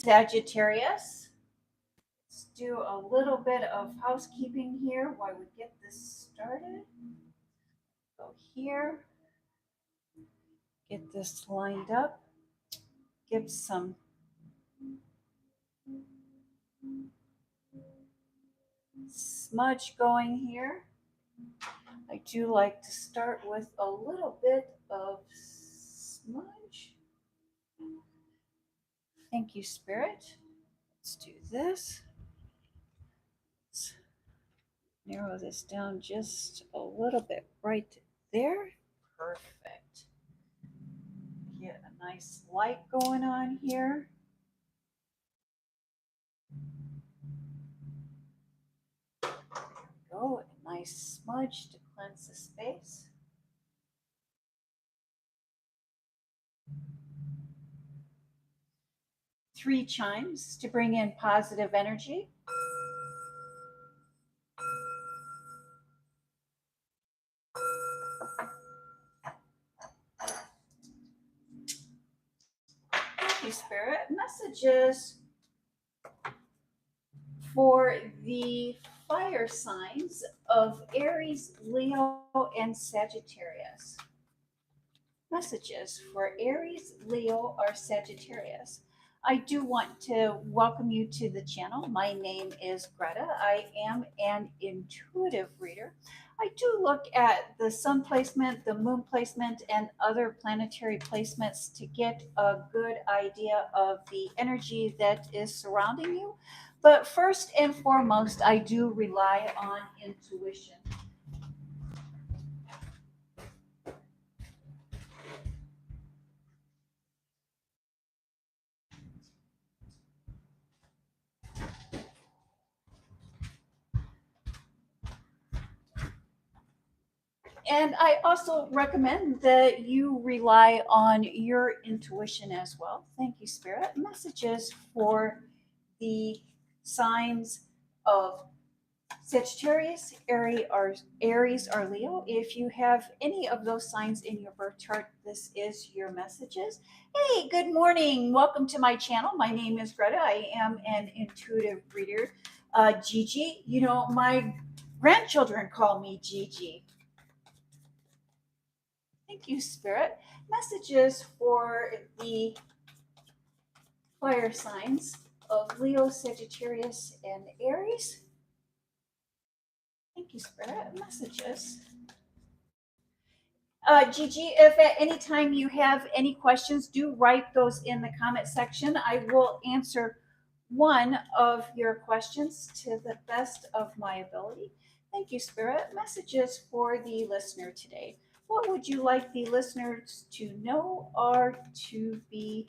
Sagittarius. Let's do a little bit of housekeeping here while we get this started. Go here, get this lined up, give some smudge going here. I do like to start with a little bit of smudge. Thank you, Spirit. Let's do this. Let's narrow this down just a little bit right there. Perfect. Get a nice light going on here. There we go. A nice smudge to cleanse the space. Three chimes to bring in positive energy. Thank you, Spirit. Messages for the fire signs of Aries, Leo, and Sagittarius. Messages for Aries, Leo, or Sagittarius. I do want to welcome you to the channel. My name is Greta. I am an intuitive reader. I do look at the sun placement, the moon placement, and other planetary placements to get a good idea of the energy that is surrounding you. But first and foremost, I do rely on intuition. And I also recommend that you rely on your intuition as well. Thank you, Spirit. Messages for the signs of Sagittarius, Aries, or Leo. If you have any of those signs in your birth chart, this is your messages. Hey, good morning. Welcome to my channel. My name is Greta. I am an intuitive reader. Gigi, you know, my grandchildren call me Gigi. Thank you, Spirit. Messages for the fire signs of Leo, Sagittarius, and Aries. Thank you, Spirit. Messages. Gigi, if at any time you have any questions, do write those in the comment section. I will answer one of your questions to the best of my ability. Thank you, Spirit. Messages for the listener today. What would you like the listeners to know or to be?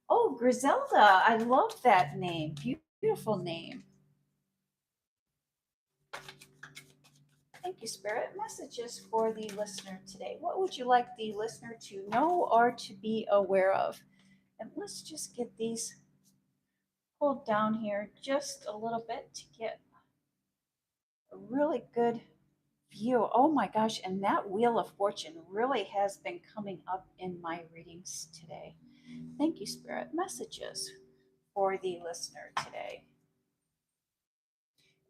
Oh, Griselda. I love that name. Beautiful name. Thank you, Spirit. Messages for the listener today. What would you like the listener to know or to be aware of? And let's just get these pulled down here just a little bit to get a really good view. Oh my gosh, and that Wheel of Fortune really has been coming up in my readings today. Thank you, Spirit. Messages for the listener today.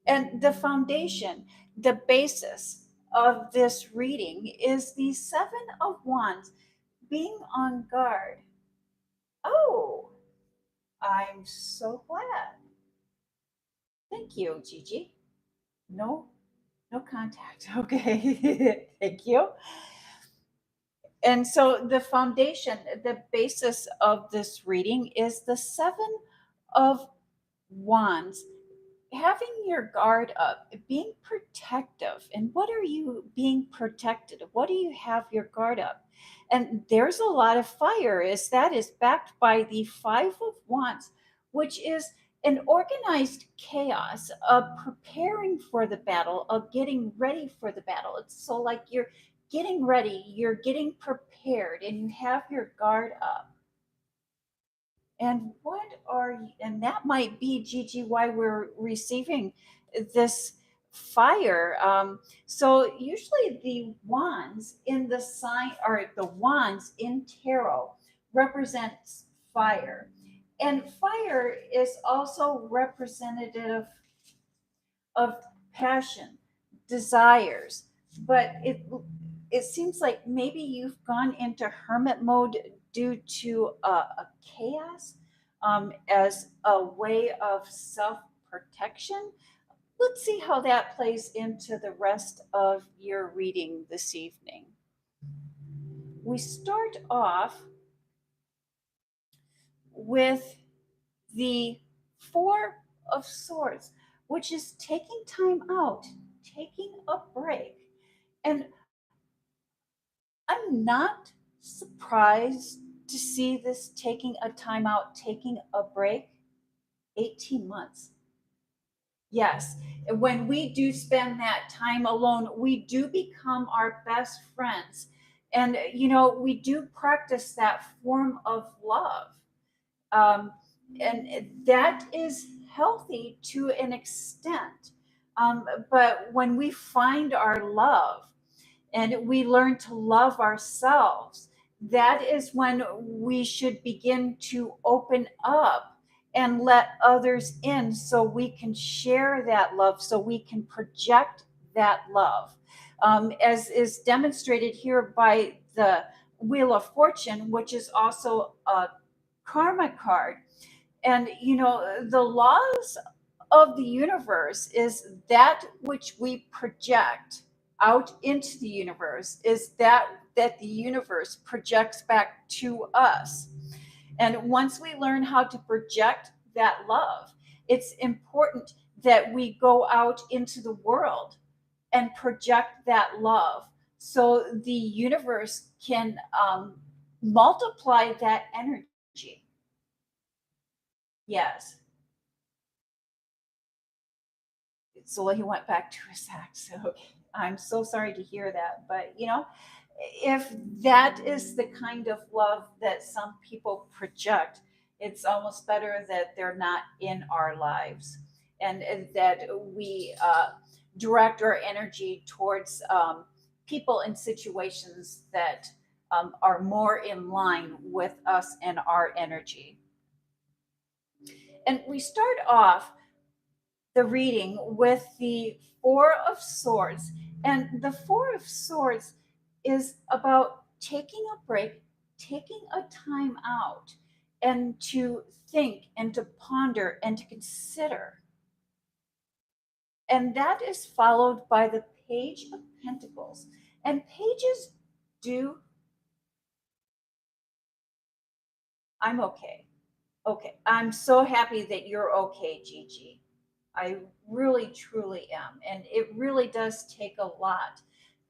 And the foundation, the basis of this reading is the Seven of Wands, being on guard. Oh, I'm so glad. Thank you, Gigi. No contact. Okay, thank you. And so the foundation, the basis of this reading is the Seven of Wands, having your guard up, being protective. And what are you being protected of? What do you have your guard up? And there's a lot of fire, as that is backed by the Five of Wands, which is an organized chaos of preparing for the battle, of getting ready for the battle. It's so like you're getting ready, you're getting prepared, and you have your guard up. And what are you, and that might be, Gigi, why we're receiving this fire. So usually the wands in the sign, or the wands in tarot, represents fire. And fire is also representative of passion, desires, but it seems like maybe you've gone into hermit mode due to a chaos, as a way of self protection. Let's see how that plays into the rest of your reading this evening. We start off with the Four of Swords, which is taking time out, taking a break. And I'm not surprised to see this taking a time out, taking a break. 18 months. Yes, when we do spend that time alone, we do become our best friends. And, we do practice that form of love. Um, and that is healthy to an extent. But when we find our love and we learn to love ourselves, that is when we should begin to open up and let others in so we can share that love, so we can project that love. As is demonstrated here by the Wheel of Fortune, which is also a karma card. And the laws of the universe is that which we project out into the universe is that the universe projects back to us. And once we learn how to project that love, it's important that we go out into the world and project that love so the universe can multiply that energy. Yes. So he went back to his ex. So I'm so sorry to hear that. But, if that is the kind of love that some people project, it's almost better that they're not in our lives, and that we direct our energy towards people and situations that are more in line with us and our energy. And we start off the reading with the Four of Swords. And the Four of Swords is about taking a break, taking a time out, and to think and to ponder and to consider. And that is followed by the Page of Pentacles. And pages do, I'm okay. Okay. I'm so happy that you're okay, Gigi. I really, truly am. And it really does take a lot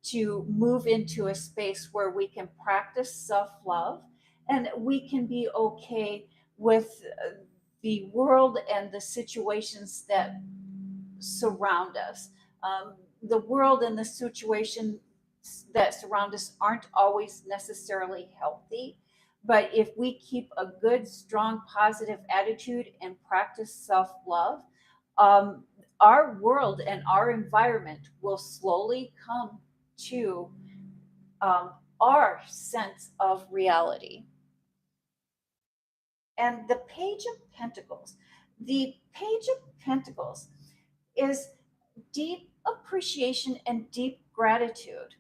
to move into a space where we can practice self love and we can be okay with the world and the situations that surround us. The world and the situations that surround us aren't always necessarily healthy. But if we keep a good, strong, positive attitude and practice self love, um, our world and our environment will slowly come to our sense of reality. And the Page of Pentacles. The Page of Pentacles is deep appreciation and deep gratitude,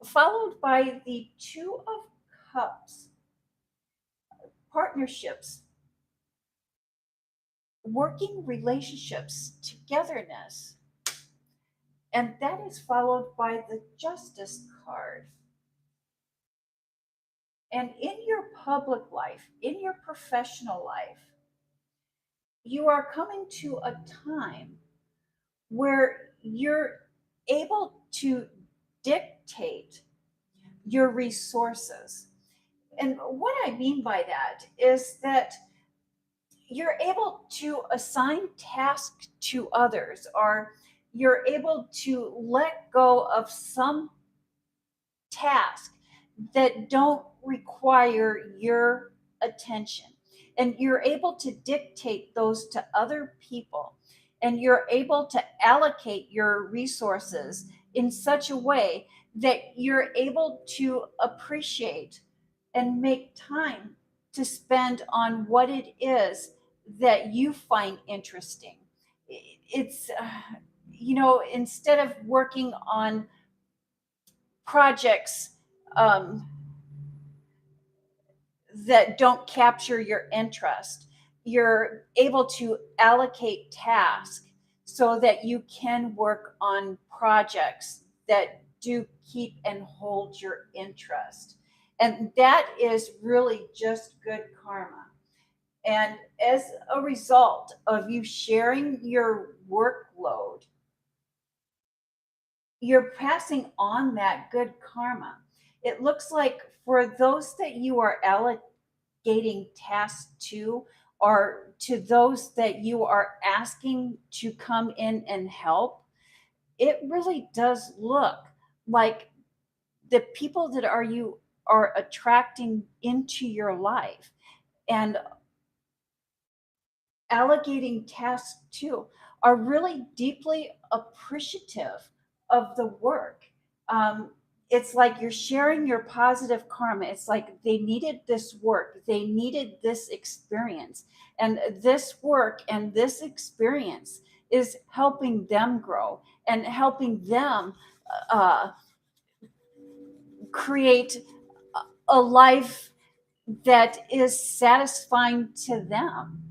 followed by the Two of Cups, partnerships, working relationships, togetherness. And that is followed by the Justice card. And in your public life, in your professional life, you are coming to a time where you're able to dictate your resources. And what I mean by that is that you're able to assign tasks to others, or you're able to let go of some task that don't require your attention. And you're able to dictate those to other people. And you're able to allocate your resources in such a way that you're able to appreciate and make time to spend on what it is that you find interesting. It's, instead of working on projects um, that don't capture your interest, you're able to allocate tasks so that you can work on projects that do keep and hold your interest. And that is really just good karma. And as a result of you sharing your workload, you're passing on that good karma. It looks like for those that you are allocating tasks to, or to those that you are asking to come in and help, it really does look like the people that you are attracting into your life and allocating tasks to are really deeply appreciative of the work. Um, it's like you're sharing your positive karma. It's like they needed this work, they needed this experience, and this work and this experience is helping them grow and helping them uh, create a life that is satisfying to them.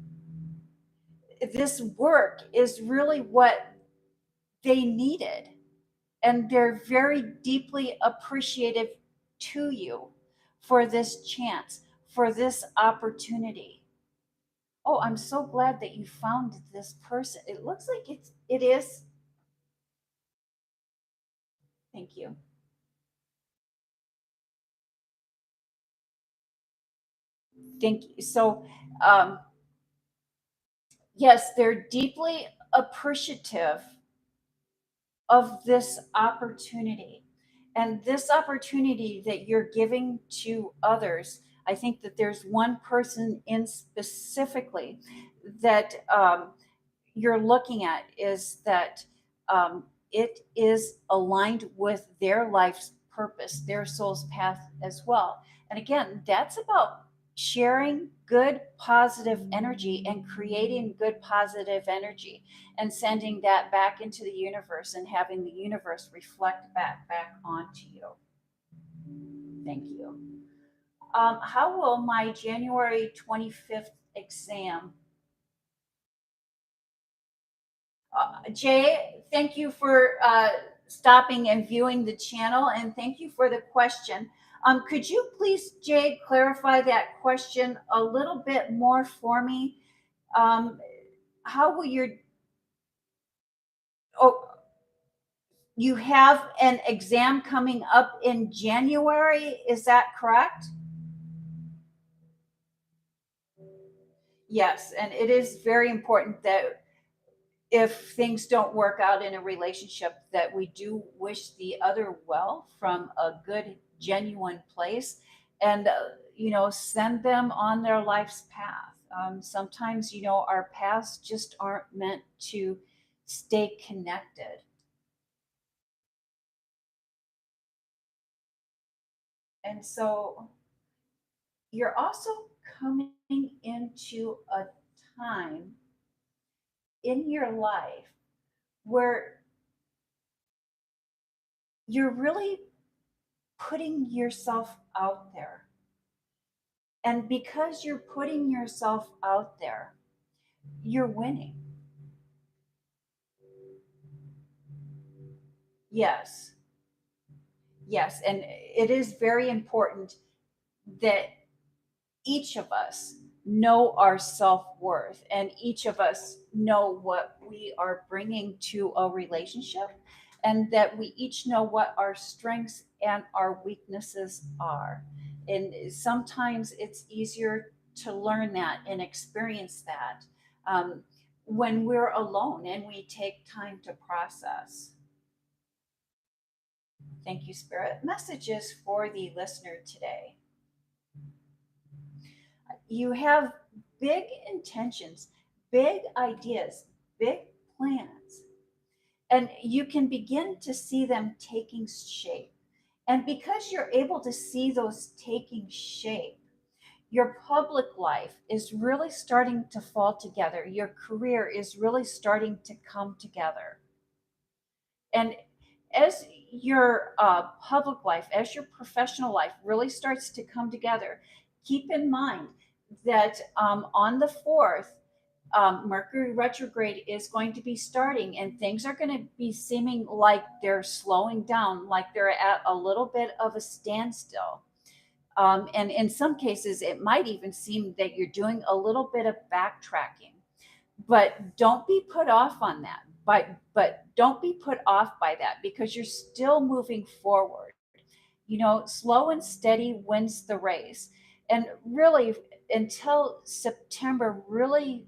This work is really what they needed, and they're very deeply appreciative to you for this chance, for this opportunity. Oh, I'm so glad that you found this person. It looks like it is. Thank you. Thank you. So yes, they're deeply appreciative of this opportunity. And this opportunity that you're giving to others, I think that there's one person in specifically that you're looking at is that it is aligned with their life's purpose, their soul's path as well. And again, that's about sharing good positive energy and creating good positive energy and sending that back into the universe and having the universe reflect back onto you. Thank you. How will my January 25th exam? Jay, thank you for stopping and viewing the channel, and thank you for the question. Could you please, Jay, clarify that question a little bit more for me? Um, how will your oh, you have an exam coming up in January, is that correct? Yes, and it is very important that if things don't work out in a relationship, that we do wish the other well from a good, genuine place, and send them on their life's path. Sometimes our paths just aren't meant to stay connected. And so you're also coming into a time in your life where you're really putting yourself out there. And because you're putting yourself out there, you're winning. Yes. Yes. And it is very important that each of us know our self worth and each of us know what we are bringing to a relationship, and that we each know what our strengths and our weaknesses are. And sometimes it's easier to learn that and experience that um, when we're alone and we take time to process. Thank you, Spirit. Messages for the listener today. You have big intentions, big ideas, big plans, and you can begin to see them taking shape. And because you're able to see those taking shape, Your public life is really starting to fall together. Your career is really starting to come together. And as your public life, as your professional life really starts to come together, keep in mind that on the 4th, Mercury retrograde is going to be starting, and things are going to be seeming like they're slowing down, like they're at a little bit of a standstill. And in some cases, it might even seem that you're doing a little bit of backtracking. But don't be put off on that. But don't be put off by that, because you're still moving forward. Slow and steady wins the race. And really, until September really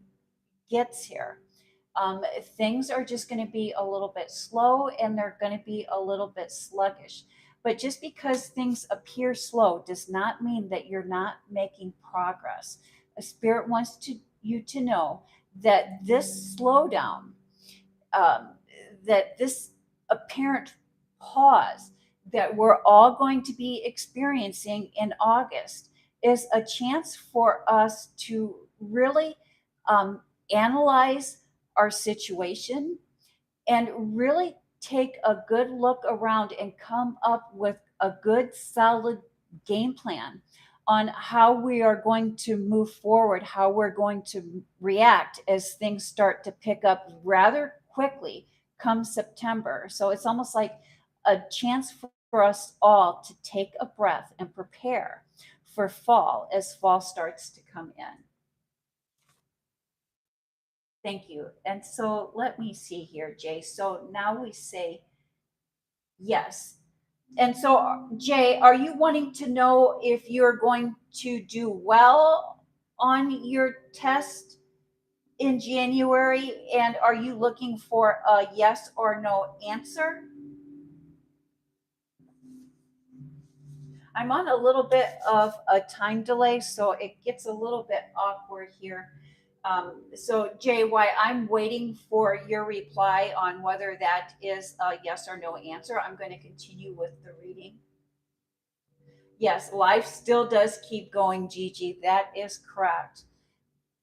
gets here, things are just going to be a little bit slow, and they're going to be a little bit sluggish. But just because things appear slow does not mean that you're not making progress. A spirit wants you to know that this slowdown, um, that this apparent pause that we're all going to be experiencing in August is a chance for us to really analyze our situation and really take a good look around and come up with a good, solid game plan on how we are going to move forward, how we're going to react as things start to pick up rather quickly come September. So it's almost like a chance for us all to take a breath and prepare for fall as fall starts to come in. Thank you. And so let me see here, Jay. So now we say yes. And so, Jay, are you wanting to know if you're going to do well on your test in January? And are you looking for a yes or no answer? I'm on a little bit of a time delay, so it gets a little bit awkward here. So, Jay, while I'm waiting for your reply on whether that is a yes or no answer, I'm going to continue with the reading. Yes, life still does keep going, Gigi. That is correct.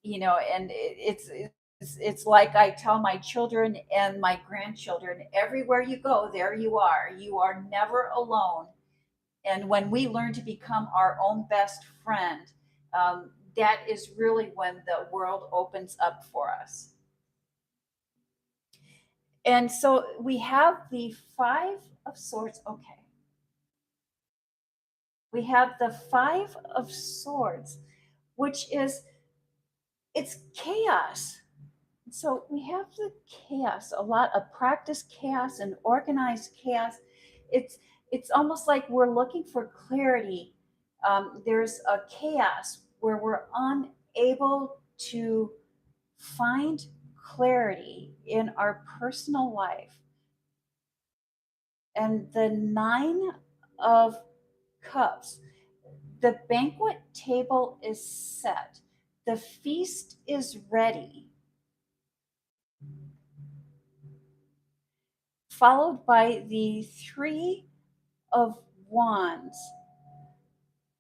And it's like I tell my children and my grandchildren, everywhere you go, there you are. You are never alone. And when we learn to become our own best friend, that is really when the world opens up for us. And so we have the Five of Swords. Okay. We have the Five of Swords, which is it's chaos. So we have the chaos, a lot of practice chaos and organized chaos. It's it's almost like we're looking for clarity. There's a chaos where we're unable to find clarity in our personal life. And the Nine of Cups, the banquet table is set, the feast is ready, followed by the Three of Wands,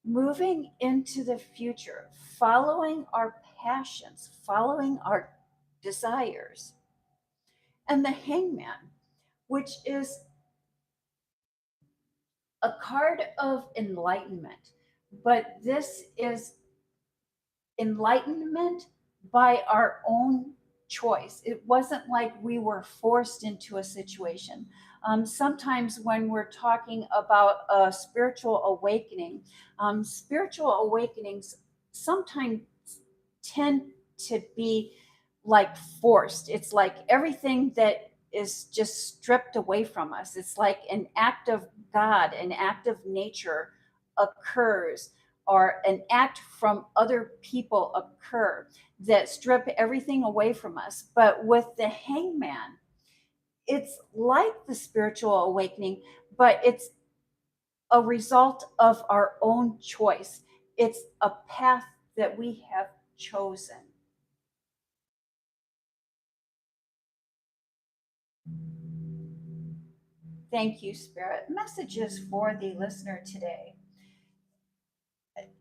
moving into the future, following our passions, following our desires, and the Hangman, which is a card of enlightenment. But this is enlightenment by our own choice. It wasn't like we were forced into a situation. Sometimes when we're talking about a spiritual awakening, spiritual awakenings sometimes tend to be like forced. It's like everything that is just stripped away from us. It's like an act of God, an act of nature occurs, or an act from other people occur that strip everything away from us. But with the Hangman, it's like the spiritual awakening, but it's a result of our own choice. It's a path that we have chosen. Thank you, Spirit. Messages for the listener today.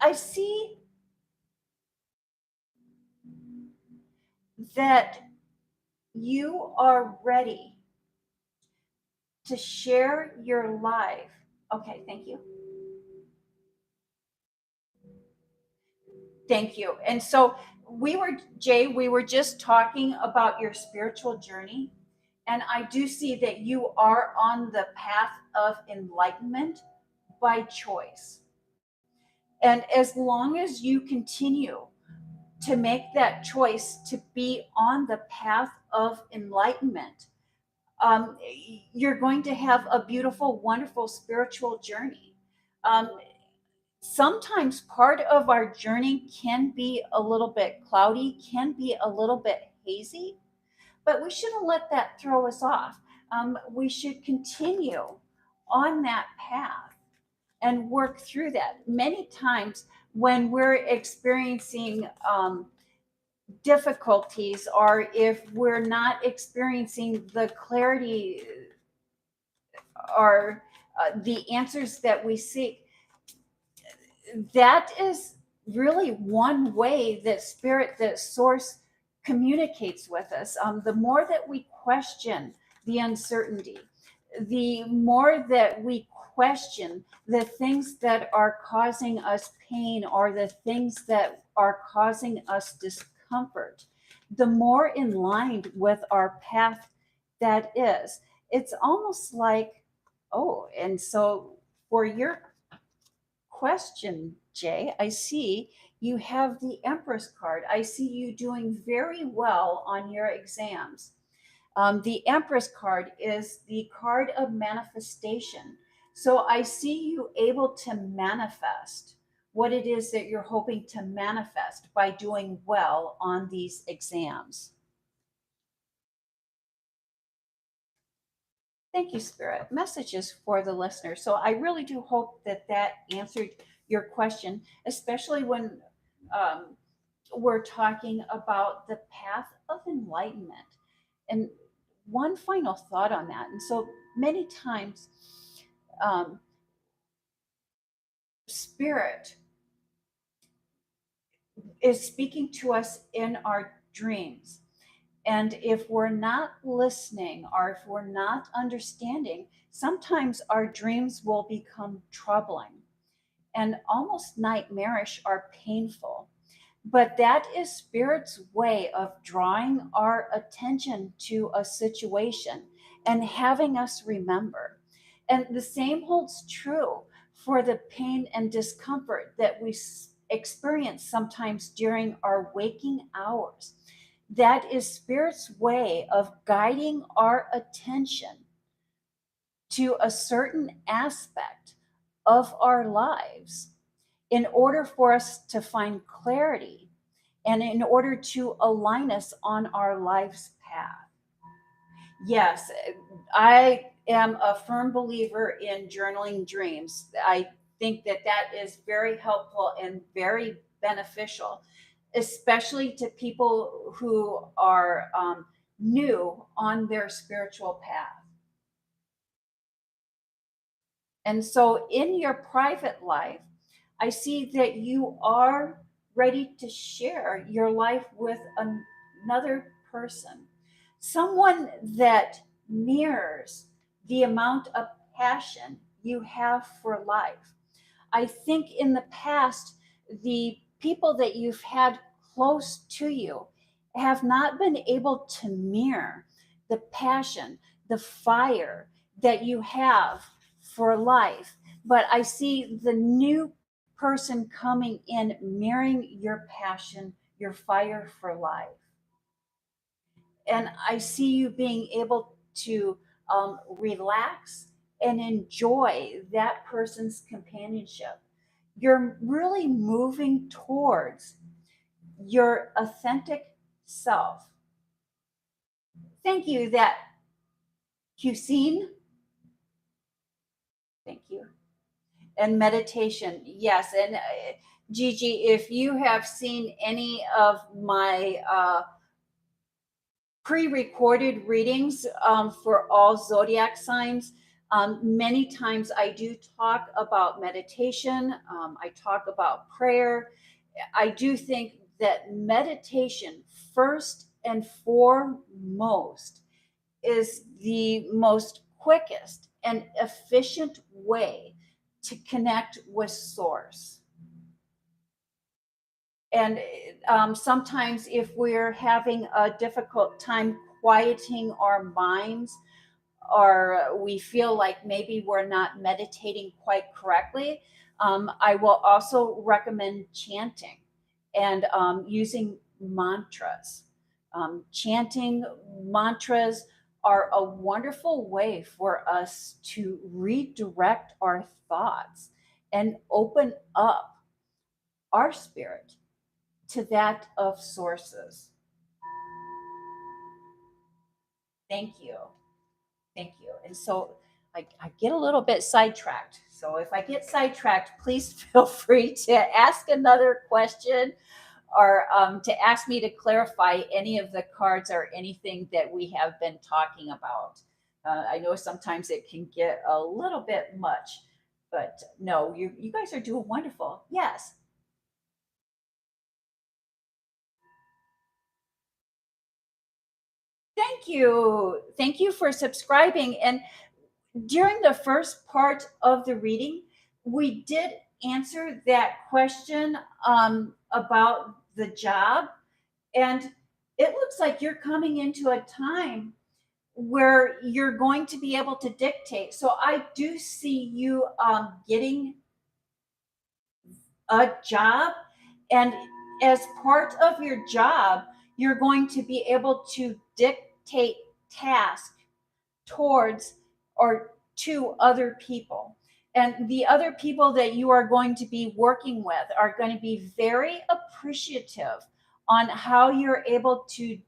I see that you are ready to share your life. Okay, thank you. Thank you. And so we were just talking about your spiritual journey. And I do see that you are on the path of enlightenment by choice. And as long as you continue to make that choice to be on the path of enlightenment, um, you're going to have a beautiful, wonderful spiritual journey. Um, Sometimes part of our journey can be a little bit cloudy, can be a little bit hazy, but we shouldn't let that throw us off. We should continue on that path and work through that. Many times when we're experiencing difficulties, or if we're not experiencing the clarity or the answers that we seek, that is really one way that spirit, that source communicates with us. The more that we question the uncertainty, the more that we question the things that are causing us pain or the things that are causing us discomfort, the more in line with our path that is. It's almost like, oh, and so for your question, Jay, I see you have the Empress card. I see you doing very well on your exams. The Empress card is the card of manifestation. So I see you able to manifest what it is that you're hoping to manifest by doing well on these exams. Thank you, Spirit. Messages for the listener. So I really do hope that that answered your question, especially when um, we're talking about the path of enlightenment. And one final thought on that. And so many times, um, Spirit is speaking to us in our dreams. And if we're not listening or if we're not understanding, sometimes our dreams will become troubling and almost nightmarish or painful. But that is Spirit's way of drawing our attention to a situation and having us remember. And the same holds true for the pain and discomfort that we experience sometimes during our waking hours. That is Spirit's way of guiding our attention to a certain aspect of our lives in order for us to find clarity and in order to align us on our life's path. Yes, I am a firm believer in journaling dreams. I think that that is very helpful and very beneficial, especially to people who are new on their spiritual path. And so in your private life, I see that you are ready to share your life with another person, someone that mirrors the amount of passion you have for life. I think in the past, the people that you've had close to you have not been able to mirror the passion, the fire that you have for life. But I see the new person coming in mirroring your passion, your fire for life. And I see you being able to relax and enjoy that person's companionship. You're really moving towards your authentic self. Thank you, that cuisine. Thank you. And meditation. Yes. And Gigi, if you have seen any of my pre-recorded readings for all zodiac signs, many times I do talk about meditation. I talk about prayer. I do think that meditation, first and foremost is the most quickest and efficient way to connect with source. And sometimes if we're having a difficult time quieting our minds, or we feel like maybe we're not meditating quite correctly, I will also recommend chanting and using mantras. Chanting mantras are a wonderful way for us to redirect our thoughts and open up our spirit to that of sources. Thank you. Thank you. And so I get a little bit sidetracked. So if I get sidetracked, please feel free to ask another question, or to ask me to clarify any of the cards or anything that we have been talking about. I know sometimes it can get a little bit much, but no, you guys are doing wonderful. Yes. Thank you. Thank you for subscribing. And during the first part of the reading, we did answer that question about the job. And it looks like you're coming into a time where you're going to be able to dictate. So I do see you getting a job. And as part of your job, you're going to be able to dictate tasks towards or to other people. And the other people that you are going to be working with are going to be very appreciative on how you're able to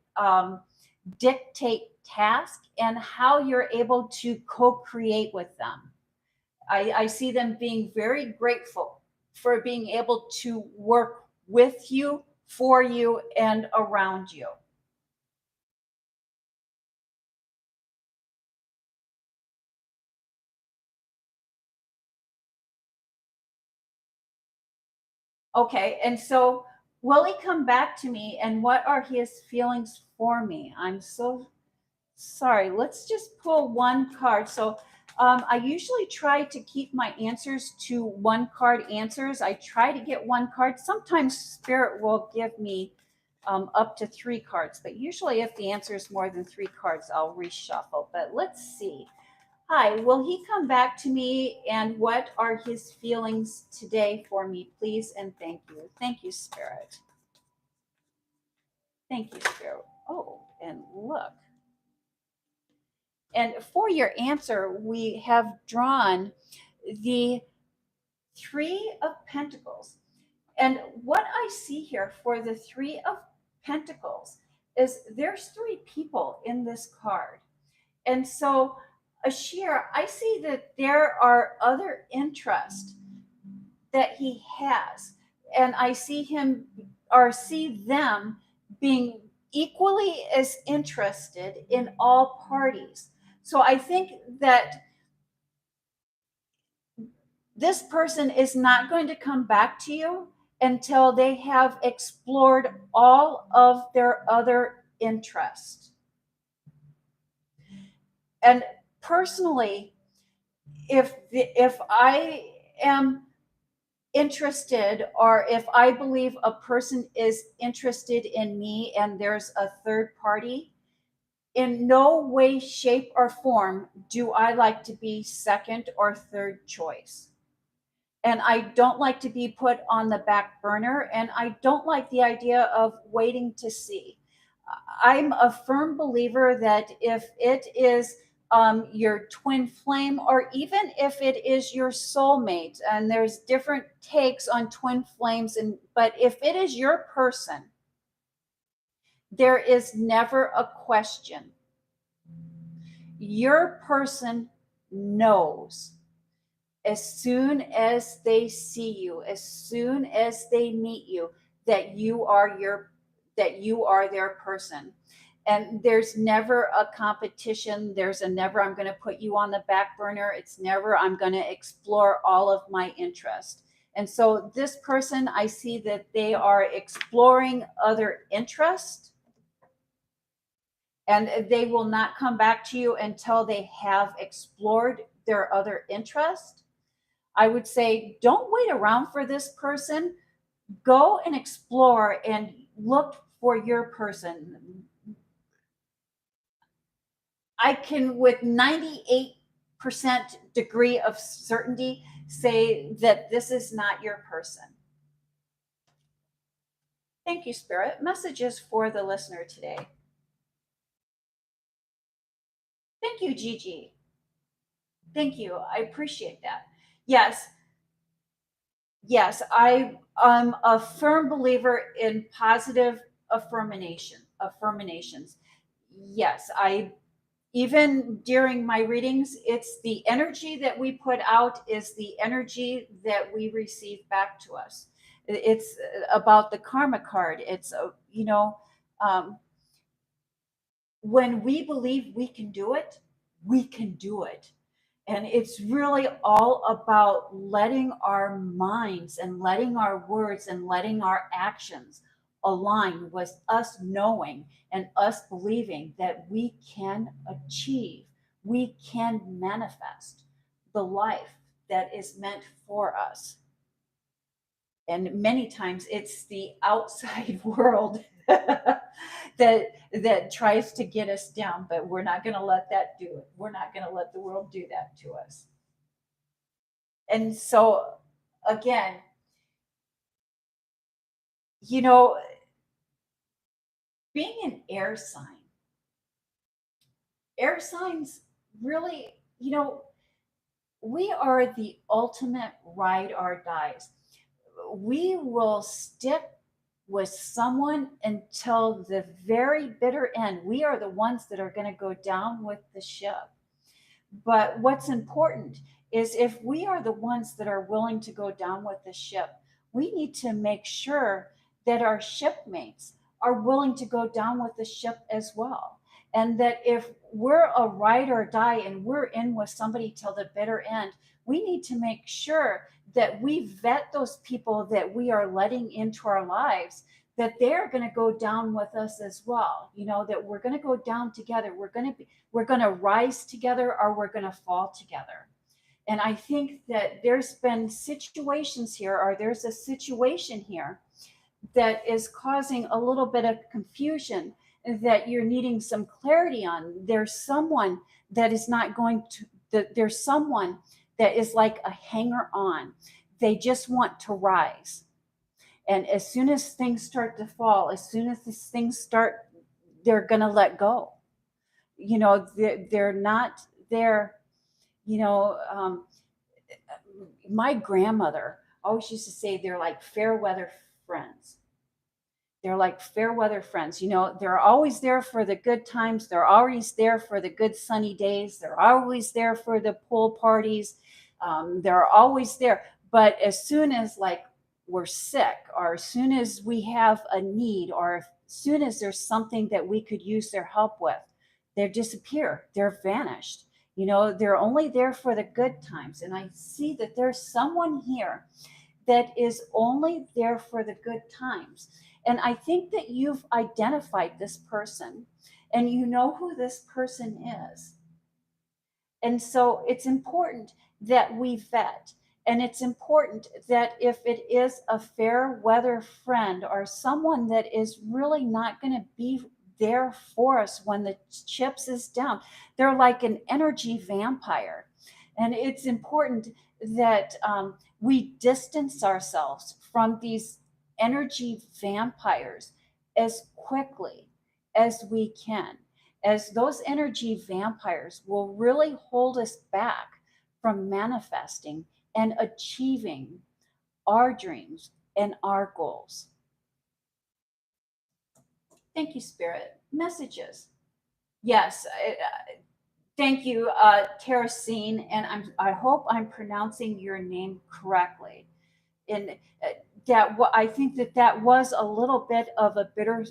dictate tasks and how you're able to co create with them. I see them being very grateful for being able to work with you, for you, and around you. Okay, and so will he come back to me, and what are his feelings for me? I'm so sorry. Let's just pull one card. So I usually try to keep my answers to one card answers. I try to get one card. Sometimes Spirit will give me up to three cards, but usually if the answer is more than three cards, I'll reshuffle. But let's see. Hi, will he come back to me, and what are his feelings today for me, please? And thank you. Thank you, Spirit. Thank you, Spirit. Oh, and look. And for your answer, we have drawn the Three of Pentacles. And what I see here for the Three of Pentacles is there's three people in this card. And so, Ashir, I see that there are other interests that he has. And I see him or see them being equally as interested in all parties. So I think that this person is not going to come back to you until they have explored all of their other interests. And personally, if I am interested, or if I believe a person is interested in me and there's a third party, in no way, shape, or form do I like to be second or third choice. And I don't like to be put on the back burner, and I don't like the idea of waiting to see. I'm a firm believer that if it is your twin flame, or even if it is your soulmate, and there's different takes on twin flames, but if it is your person, there is never a question. Your person knows as soon as they see you, as soon as they meet you, that you are their person. And there's never a competition. There's a never I'm going to put you on the back burner. It's never I'm going to explore all of my interest. And so this person, I see that they are exploring other interests. and they will not come back to you until they have explored their other interest. I would say don't wait around for this person. Go and explore and look for your person. I can, with 98% degree of certainty, say that this is not your person. Thank you, Spirit. Messages for the listener today. Thank you, Gigi. Thank you. I appreciate that. Yes, I am a firm believer in positive affirmations. Yes, I, even during my readings, it's the energy that we put out is the energy that we receive back to us. It's about the karma card. It's um, when we believe we can do it, we can do it. And it's really all about letting our minds and letting our words and letting our actions align with us knowing and us believing that we can achieve, we can manifest the life that is meant for us. And many times it's the outside world that tries to get us down, but we're not going to let that do it. We're not going to let the world do that to us. And so, again, being an air signs really, we are the ultimate ride or dies. We will stick with someone until the very bitter end. We are the ones that are going to go down with the ship. But what's important is if we are the ones that are willing to go down with the ship, we need to make sure that our shipmates are willing to go down with the ship as well. And that if we're a ride or die and we're in with somebody till the bitter end, we need to make sure that we vet those people that we are letting into our lives, that they're going to go down with us as well. That we're going to go down together. We're going to rise together, or we're going to fall together. And I think that there's been situations here, or there's a situation here that is causing a little bit of confusion that you're needing some clarity on. There's someone that is not going to, there's someone that is like a hanger on. They just want to rise. And as soon as things start to fall, as soon as these things start, they're going to let go. They're not there. My grandmother always used to say they're like fair weather friends. They're like fair weather friends. They're always there for the good times. They're always there for the good sunny days. They're always there for the pool parties. They're always there. But as soon as we're sick, or as soon as we have a need, or as soon as there's something that we could use their help with, they disappear. They're vanished. They're only there for the good times. And I see that there's someone here that is only there for the good times. And I think that you've identified this person and you know who this person is. And so it's important that we vet. And it's important that if it is a fair weather friend or someone that is really not going to be there for us when the chips is down, they're like an energy vampire. And it's important that we distance ourselves from these energy vampires as quickly as we can, as those energy vampires will really hold us back from manifesting and achieving our dreams and our goals. Thank you, Spirit. Messages. Yes. Thank you, Terracine, and I hope I'm pronouncing your name correctly. And I think that was a little bit of a bitter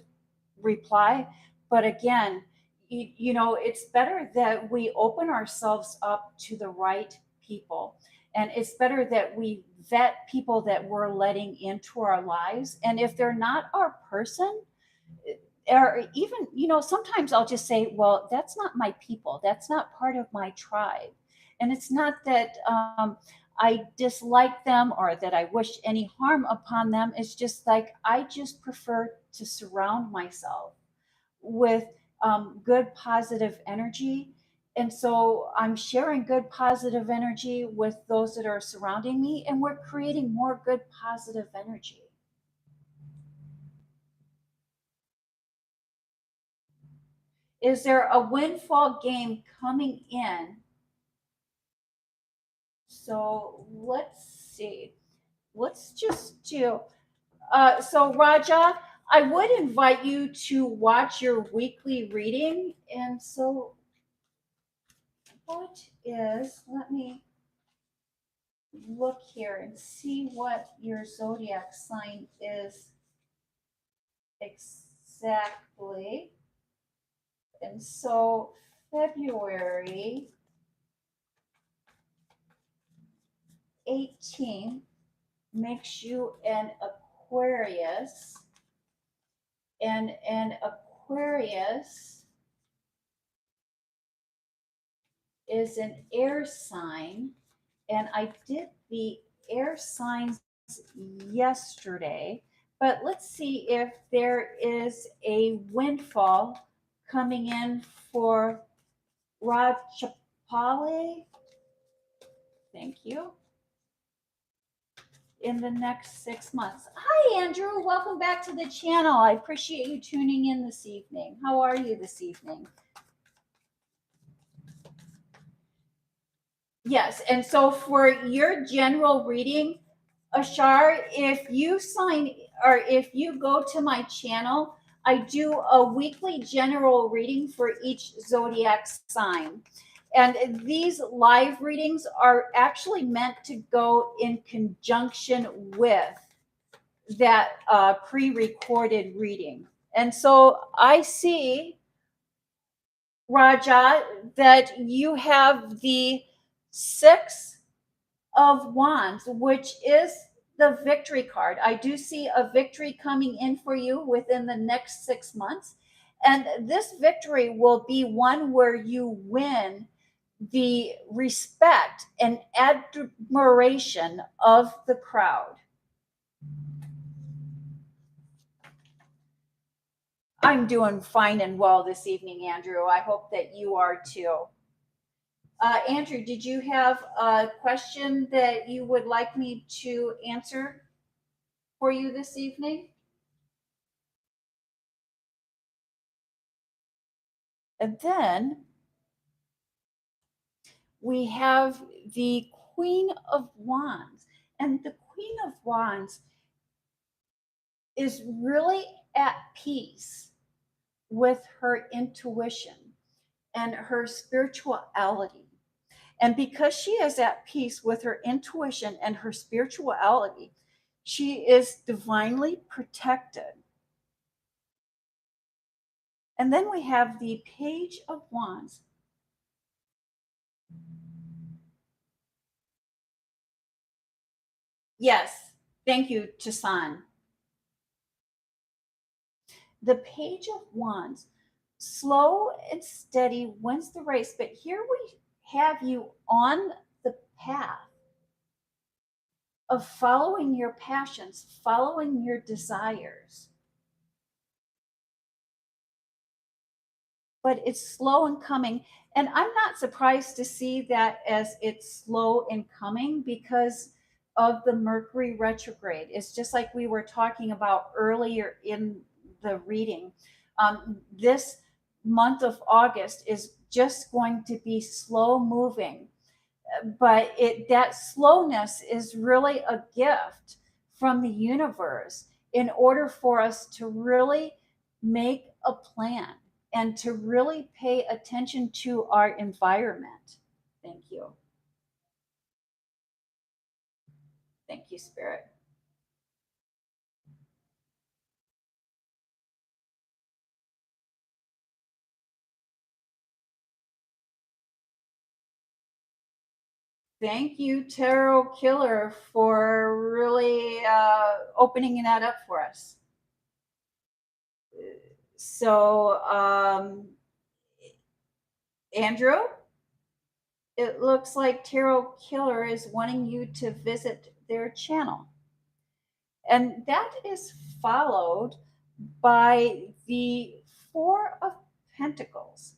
reply, but again, it's better that we open ourselves up to the right people, and it's better that we vet people that we're letting into our lives. And if they're not our person, or even, sometimes I'll just say, well, that's not my people, that's not part of my tribe. And it's not that I dislike them or that I wish any harm upon them. It's just like I just prefer to surround myself with good positive energy. And so I'm sharing good positive energy with those that are surrounding me, and we're creating more good positive energy. Is there a windfall game coming in? So let's see. Let's just do. So, Raja, I would invite you to watch your weekly reading. And so, let me look here and see what your zodiac sign is exactly. And so, February 18th makes you an Aquarius, and an Aquarius is an air sign, and I did the air signs yesterday, but let's see if there is a windfall coming in for Rajapali. Thank you. In the next 6 months. Hi, Andrew. Welcome back to the channel. I appreciate you tuning in this evening. How are you this evening? Yes, and so for your general reading, Ashar, if you sign or if you go to my channel, I do a weekly general reading for each zodiac sign. And these live readings are actually meant to go in conjunction with that pre-recorded reading. And so I see, Raja, that you have the Six of Wands, which is the victory card. I do see a victory coming in for you within the next 6 months. And this victory will be one where you win the respect and admiration of the crowd. I'm doing fine and well this evening, Andrew. I hope that you are too. Andrew, did you have a question that you would like me to answer for you this evening? And then we have the Queen of Wands. And the Queen of Wands is really at peace with her intuition and her spirituality. And because she is at peace with her intuition and her spirituality, she is divinely protected. And then we have the Page of Wands. Yes, thank you, Chasan. The Page of Wands, slow and steady wins the race, but here we have you on the path of following your passions, following your desires. But it's slow in coming. And I'm not surprised to see that as it's slow in coming because of the Mercury retrograde. It's just like we were talking about earlier in the reading. This month of August is just going to be slow moving, but that slowness is really a gift from the universe in order for us to really make a plan and to really pay attention to our environment. Thank you. Thank you, Spirit. Thank you, Tarot Killer, for really opening that up for us. So, Andrew, it looks like Tarot Killer is wanting you to visit their channel. And that is followed by the Four of Pentacles.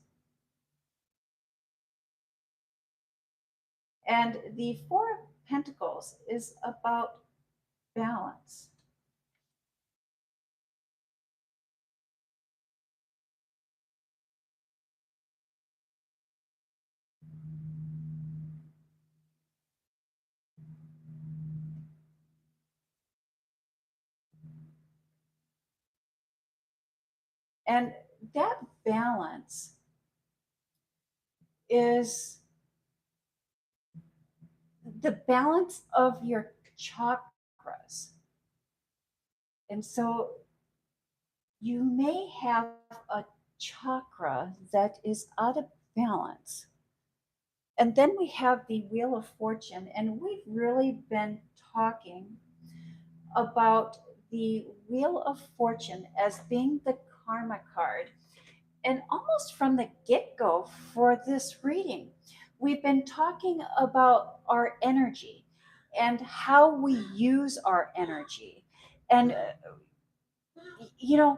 And the Four of Pentacles is about balance. And that balance is the balance of your chakras. And so you may have a chakra that is out of balance. And then we have the Wheel of Fortune, and we've really been talking about the Wheel of Fortune as being the karma card. And almost from the get go for this reading, we've been talking about our energy and how we use our energy. And, you know,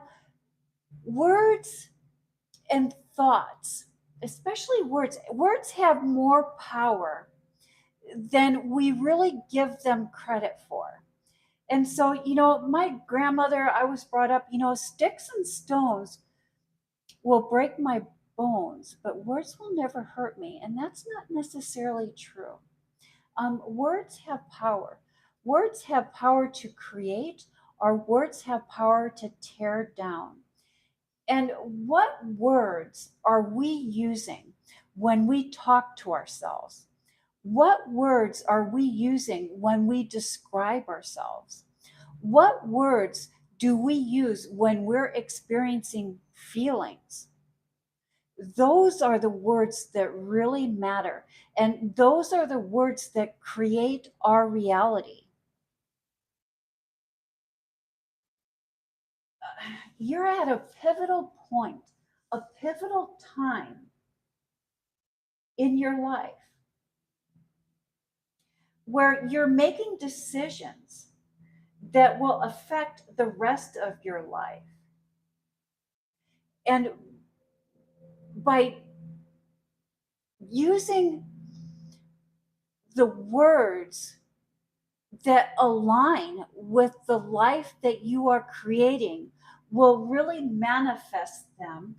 words and thoughts, especially words have more power than we really give them credit for. And so, my grandmother, I was brought up, sticks and stones will break my bones, but words will never hurt me. And that's not necessarily true. Words have power. Words have power to create, or words have power to tear down. And what words are we using when we talk to ourselves? What words are we using when we describe ourselves? What words do we use when we're experiencing feelings? Those are the words that really matter. And those are the words that create our reality. You're at a pivotal point, a pivotal time in your life where you're making decisions that will affect the rest of your life. And by using the words that align with the life that you are creating, will really manifest them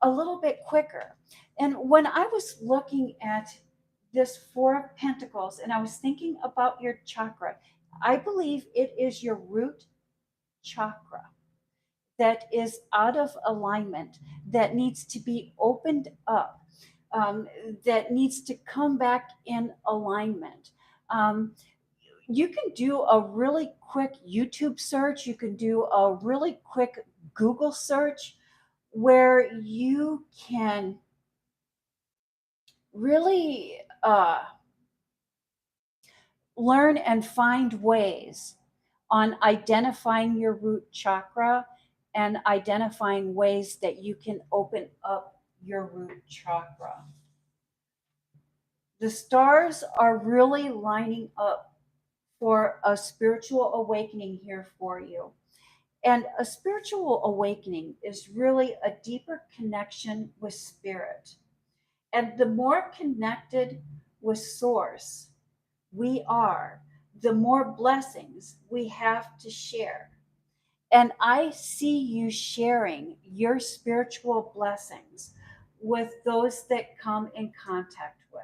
a little bit quicker. And when I was looking at this Four of Pentacles and I was thinking about your chakra, I believe it is your root chakra that is out of alignment, that needs to be opened up, that needs to come back in alignment. You can do a really quick YouTube search, you can do a really quick Google search where you can really learn and find ways on identifying your root chakra and identifying ways that you can open up your root chakra. The stars are really lining up for a spiritual awakening here for you. And a spiritual awakening is really a deeper connection with spirit. And the more connected with source we are, the more blessings we have to share. And I see you sharing your spiritual blessings with those that come in contact with.